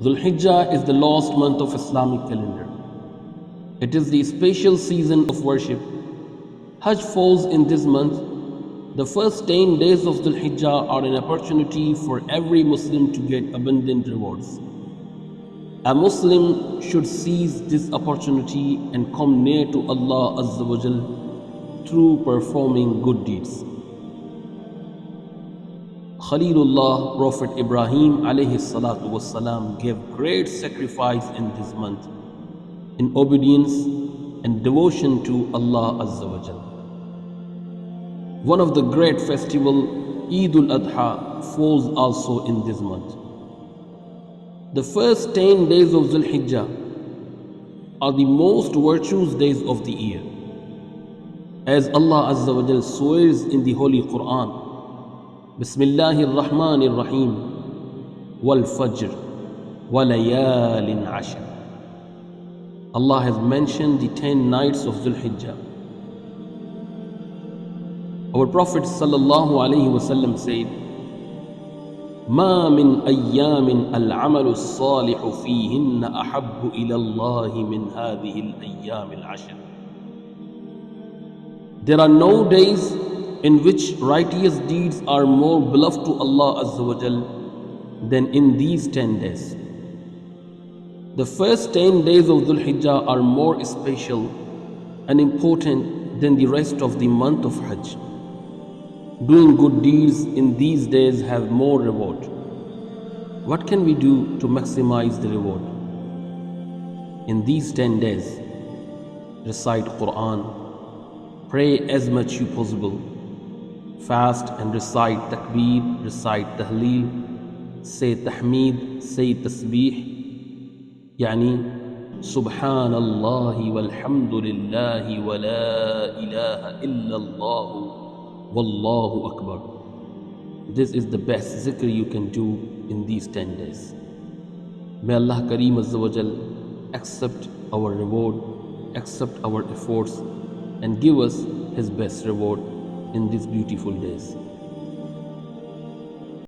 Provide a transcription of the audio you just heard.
Dhul-Hijjah is the last month of Islamic calendar. It is the special season of worship. Hajj falls in this month. The first 10 days of Dhul-Hijjah are an opportunity for every Muslim to get abundant rewards. A Muslim should seize this opportunity and come near to Allah Azza wa Jal through performing good deeds. Khalilullah, Prophet Ibrahim Alahi Salam gave great sacrifice in this month in obedience and devotion to Allah Azza wa Jal. One of the great festival, Adha, falls also in this month. The first 10 days of Zul Hijjah are the most virtuous days of the year. As Allah Azza wa Jal swears in the Holy Quran, Bismillahir Rahmanir Rahim, Wal Fajr, Walayalin Ashr. Allah has mentioned the 10 nights of Dhul Hijjah. Our Prophet sallallahu alaihi wasallam said, "Ma min ayyamin al-amalu as-salihu fihinna ahabbu ila Allah min hadhihi al-ayyam al-ashr." There are no days in which righteous deeds are more beloved to Allah Azza wa Jal than in these 10 days. The first 10 days of Dhul Hijjah are more special and important than the rest of the month of Hajj. Doing good deeds in these days have more reward. What can we do to maximize the reward? In these 10 days, recite Quran, pray as much as possible, fast and recite takbir, recite tahleel, say tahmeed, say tasbih, yani subhanallah walhamdulillah wa la ilaha illallah wallahu akbar. This is the best zikr you can do in these 10 days. May Allah Kareem Azza wa Jal accept our reward, accept our efforts, and give us His best reward in these beautiful days.